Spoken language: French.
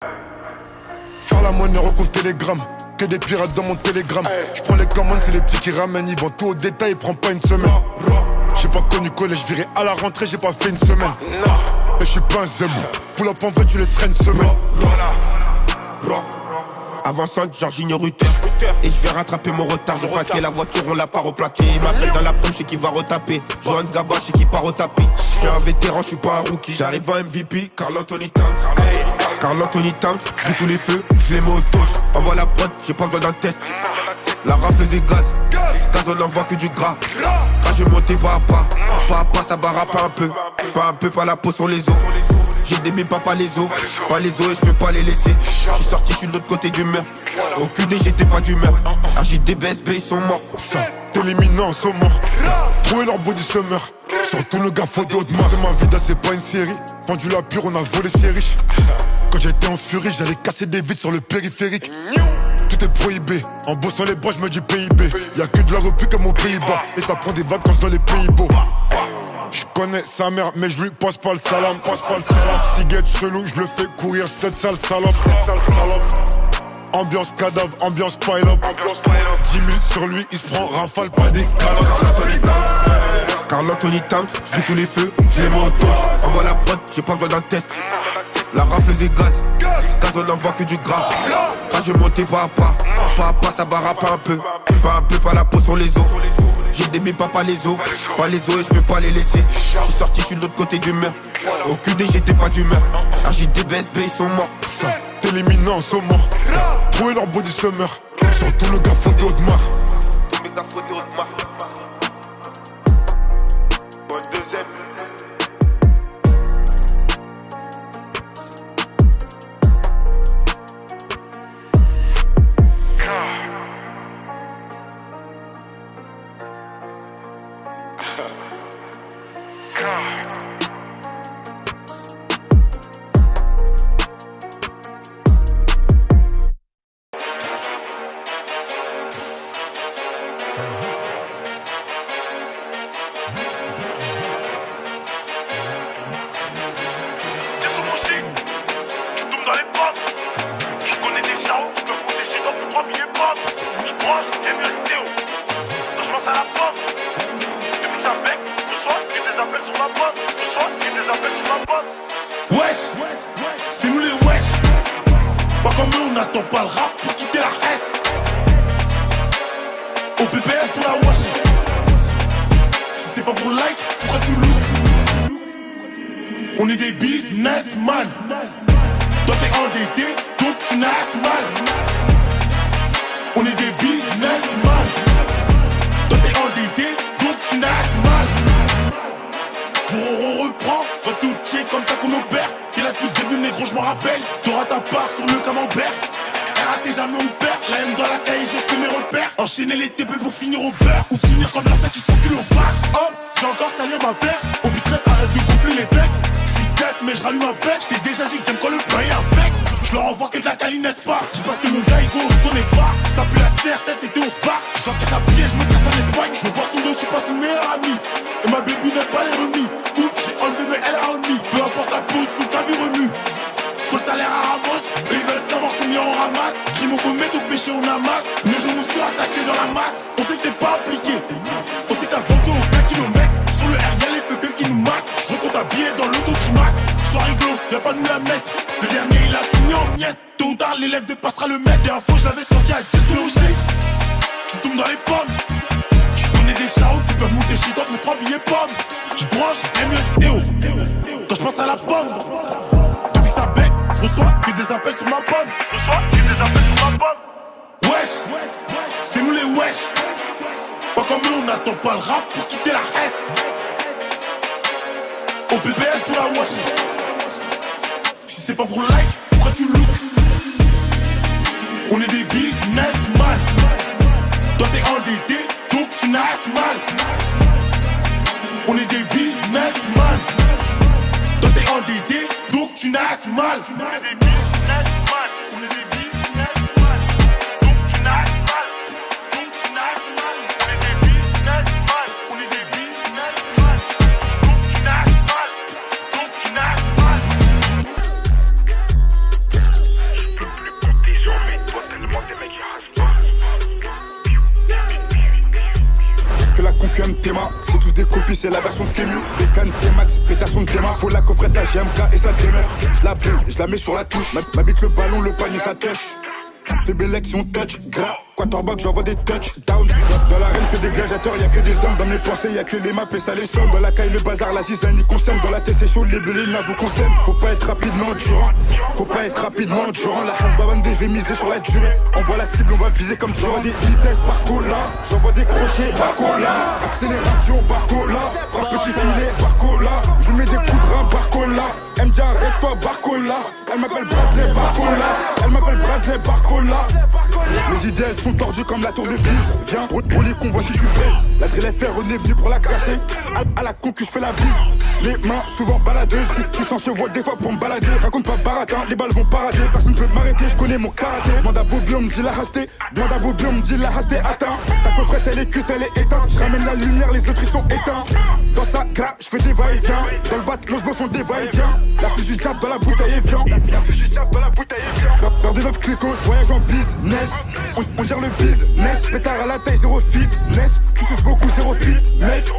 Faire la monnaie, recompte télégramme. Que des pirates dans mon télégramme. J'prends les commandes, c'est les petits qui ramènent. Ils vendent tout au détail, ils prennent pas une semaine. J'ai pas connu collège, viré à la rentrée, j'ai pas fait une semaine. Et j'suis pas un zèbre. Pour la pompe, tu laisserais une semaine. Avançante, Jorginho Rutter. Et je vais rattraper mon retard. Je fraquais la voiture, on l'a pas replaqué. Il m'appelle dans la prime, je sais qu'il va retaper. Johan Gaba, je sais qu'il part au tapis. Je suis un vétéran, je suis pas un rookie. J'arrive en MVP, Carl Anthony Towns. Carl Anthony Towns, du tous les feux, je les mets au toast. Envoie la prod, j'ai pas besoin d'un test. La rafle des gaz, gaz on envoie que du gras. Quand je vais monter pas à pas, pas à pas ça barra pas un peu. Pas un peu, pas la peau sur les os. J'ai des billes, pas les os. Pas les os et je peux pas les laisser. Je suis sorti, je suis de l'autre côté du mur. Au QD j'étais pas d'humeur. RJD, BSB ils sont morts. Ça, t'éliminant, sont morts. Trouver leur body se meurt. Surtout le gars faut d'autres marques. Ma vida c'est pas une série. Vendu la pure, on a volé ses riches. Quand j'étais en furie, j'allais casser des vitres sur le périphérique. Tout est prohibé, en bossant les bras, je me dis PIB. Y'a que de la repus comme aux Pays-Bas. Et ça prend des vacances dans les pays beaux. Je connais sa mère, mais je lui passe pas le salam. Ciguette chelou, je le fais courir cette sale salope. Ambiance cadavre, ambiance pile-up. 10 000 sur lui, il se prend rafale, pas des calopes. Carl Anthony Towns, je tous les feux, je les mets au toast. Envoie la prod, j'ai pas besoin d'un test. La rafle des gaz, gaz on envoie que du gras. Quand je vais monter pas à pas ça barra pas un peu. Pas un peu, pas la peau sur les os. J'ai des billes, pas les os. Pas les os et je peux pas les laisser. Je suis sorti, je suis de l'autre côté du mur. Au QD j'étais pas d'humeur. RJD, BSB ils sont morts. Ça, t'éliminant, sont morts. Trouver leur body se meurt. Surtout le gars faut d'autres marques. Tous mes gars faut d'autres marques. Bonne deuxième. Wesh, c'est nous les wesh. Pas comme eux, on n'attend pas le rap pour quitter la S. Au PPS ou la wash. Si c'est pas pour like, pourquoi tu look? On est des businessmen. Toi t'es endetté, donc tu nasses mal. On est des businessmen. Toi t'es endetté, donc tu nasses mal. On reprend, quand tout tient comme ça qu'on opère. Il a tout début négro, je m'en rappelle. T'auras ta part sur le camembert. RAT jamais on perd. La haine dans la taille, j'ai fait mes repères. Enchaîner les TP pour finir au beurre. Ou finir comme l'ancien qui s'encule au bar. Hop, j'ai encore salé ma paire. Au but 13, arrête de gonfler les becs. J'suis def, mais j'rallume un bec. J't'ai déjà dit que j'aime quand le pain est un bec. J'leur envoie que de la caline, n'est-ce pas? Dis pas que mon gars, Igo, on se connaît pas. Ça pue la serre, cet été on se bat. J'encaisse à pied, j'me casse en Espagne. J'veux voir son dos, j'suis pas son meilleur ami. Et ma baby n'est pas les remis. Oups, j'ai enlevé mais elle a remis. Peu importe la pose, son cas vu remue. Faut le salaire à Ramos. Et ils veulent savoir combien on ramasse. Crime on commet, au péché on amasse. Nos jours nous sont attachés dans la masse. On sait que t'es pas appliqué. On sait que t'as vendu aucun kilomètre. Sur le R, y'a les feux qui nous matent. J'recompte un billet dans l'auto qui mate. Sois rigolo, viens pas nous la mettre. Le dernier il a fini en miettes. Tôt ou tard l'élève de passera le maître. Des infos je l'avais sorti à 10 sur le rocher. Tu tombes dans les pommes. Tu connais des charros qui peuvent monter chez toi pour 3 billets pommes. Tu branches MSTO. Quand je pense à la pomme. Depuis que ça bec, je reçois que des appels sur ma pomme. Wesh, c'est nous les wesh. Pas comme eux, on n'attend pas le rap pour quitter la S. Au PPS ou la wash. Si c'est pas pour le like, pourquoi tu look? On est des businessmen. Toi t'es endetté, donc tu nasses mal. On est des businessmen. Toi t'es endetté, donc tu nasses mal. On est des businessmen. On est des businessmen. Donc tu nasses mal. Donc tu nasses mal. On est des businessmen. On est des businessmen. Donc tu nasses mal. Donc tu nasses mal. Théma. C'est tous des copies, c'est la version Tému. Bécane, T-Max, pétation de Théma. Faut la coffrette à GMK et ça démerde. Je la bulle, je la mets sur la touche. Ma bite le ballon, le panier, ça tèche. Fais Bélection touch, gras, quarterback, j'envoie des touchdowns. Dans l'arène que des gladiateurs, y'a que des hommes. Dans mes pensées, y'a que les maps et ça les somme. Dans la caille, le bazar, la zizane, ils consomment. Dans la tête, c'est chaud, les bleus, les vous consomment. Faut pas être rapidement durant. Faut pas être rapidement durant. La hasbabande, je vais miser sur la durée. On voit la cible, on va viser comme Durant. Des vitesses par cola, j'envoie des crochets par cola. Accélération par cola, frappe petit filet par cola. Je mets des coups de rein par cola. Elle me dit arrête-toi Barcola. Elle m'appelle Bradley Barcola. Elle m'appelle Bradley Barcola. Les idées elles sont tordues comme la tour de Pise. Viens, rouler qu'on voit si tu baises. La drill FR, on est venu pour la casser. À la concu, je fais la bise. Les mains souvent baladeuses. Si 600 chevaux des fois pour me balader. Raconte pas baratin, les balles vont parader. Personne peut m'arrêter, je connais mon karaté. Demande à Bobby, on me dit la hasté. Demande à Bobby, on me dit la hasté atteint. Ta coffrette elle est cuite, elle est éteinte. Je ramène la lumière, les autres ils sont éteints. Dans sa gras, je fais des va-et-vient. Dans le bat, l'os me font des va-et-vient. La plus du diable dans la bouteille est viande. La plus du diable dans la bouteille est viande. Vers des meufs cléco, je voyage en business. On gère le business. Pétard à la taille, zéro fitness. Tu suces beaucoup, zéro fit. Mec,